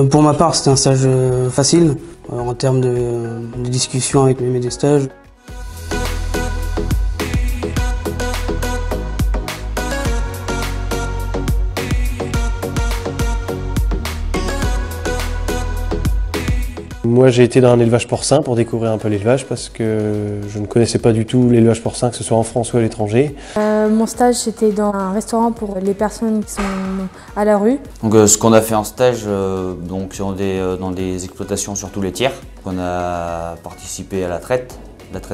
Pour ma part, c'était un stage facile en termes de discussion avec mes maîtres de stage. Moi j'ai été dans un élevage porcin pour découvrir un peu l'élevage parce que je ne connaissais pas du tout l'élevage porcin, que ce soit en France ou à l'étranger. Mon stage c'était dans un restaurant pour les personnes qui sont à la rue. Donc, ce qu'on a fait en stage donc, dans des exploitations surtout laitières. On a participé à la traite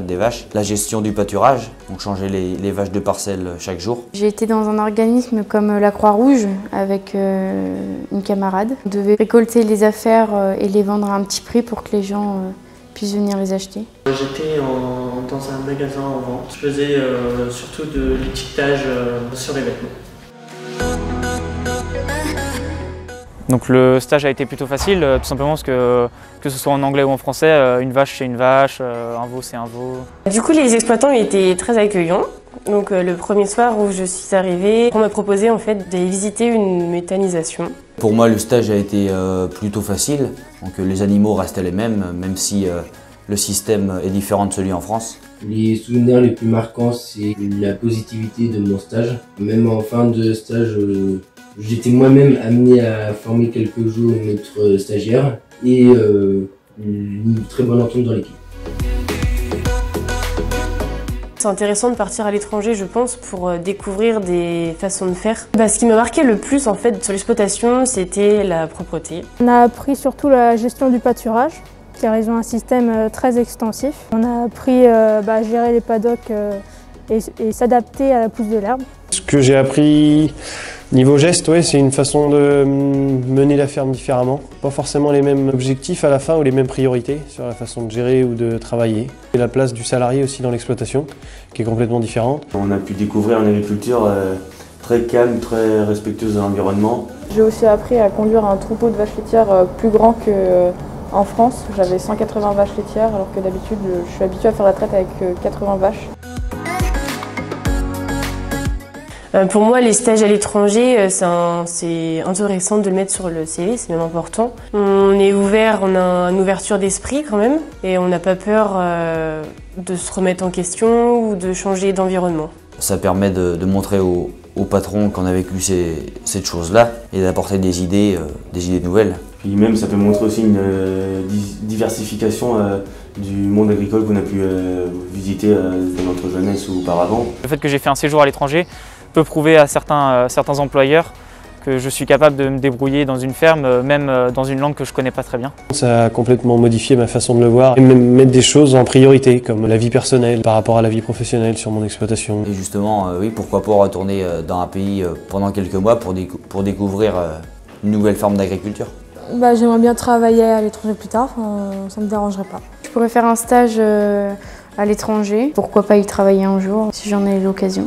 des vaches, la gestion du pâturage, donc changer les vaches de parcelle chaque jour. J'ai été dans un organisme comme la Croix-Rouge avec une camarade. On devait récolter les affaires et les vendre à un petit prix pour que les gens puissent venir les acheter. J'étais dans un magasin en vente. Je faisais surtout de l'étiquetage sur les vêtements. Donc le stage a été plutôt facile, tout simplement parce que ce soit en anglais ou en français, une vache c'est une vache, un veau c'est un veau. Du coup les exploitants étaient très accueillants. Donc le premier soir où je suis arrivée, on m'a proposé en fait de visiter une méthanisation. Pour moi le stage a été plutôt facile, donc les animaux restaient les mêmes, même si le système est différent de celui en France. Les souvenirs les plus marquants, c'est la positivité de mon stage. Même en fin de stage, j'étais moi-même amené à former quelques jours notre stagiaire et une très bonne entente dans l'équipe. C'est intéressant de partir à l'étranger, je pense, pour découvrir des façons de faire. Ce qui m'a marqué le plus en fait sur l'exploitation, c'était la propreté. On a appris surtout la gestion du pâturage, car ils ont un système très extensif. On a appris à gérer les paddocks et s'adapter à la pousse de l'herbe. Ce que j'ai appris niveau geste, ouais, c'est une façon de mener la ferme différemment. Pas forcément les mêmes objectifs à la fin ou les mêmes priorités sur la façon de gérer ou de travailler. Et la place du salarié aussi dans l'exploitation, qui est complètement différente. On a pu découvrir une agriculture très calme, très respectueuse de l'environnement. J'ai aussi appris à conduire un troupeau de vaches laitières plus grand qu'en France. J'avais 180 vaches laitières alors que d'habitude je suis habituée à faire la traite avec 80 vaches. Pour moi, les stages à l'étranger, c'est intéressant de le mettre sur le CV, c'est même important. On est ouvert, on a une ouverture d'esprit quand même, et on n'a pas peur de se remettre en question ou de changer d'environnement. Ça permet de montrer au patron qu'on a vécu cette chose-là et d'apporter des idées nouvelles. Puis même, ça peut montrer aussi une diversification du monde agricole qu'on a pu visiter dans notre jeunesse ou auparavant. Le fait que j'ai fait un séjour à l'étranger peut prouver à certains employeurs que je suis capable de me débrouiller dans une ferme, même dans une langue que je ne connais pas très bien. Ça a complètement modifié ma façon de le voir et même mettre des choses en priorité, comme la vie personnelle par rapport à la vie professionnelle sur mon exploitation. Et justement, oui, pourquoi pas retourner dans un pays pendant quelques mois pour découvrir une nouvelle forme d'agriculture. J'aimerais bien travailler à l'étranger plus tard, ça ne me dérangerait pas. Je pourrais faire un stage à l'étranger, pourquoi pas y travailler un jour si j'en ai l'occasion.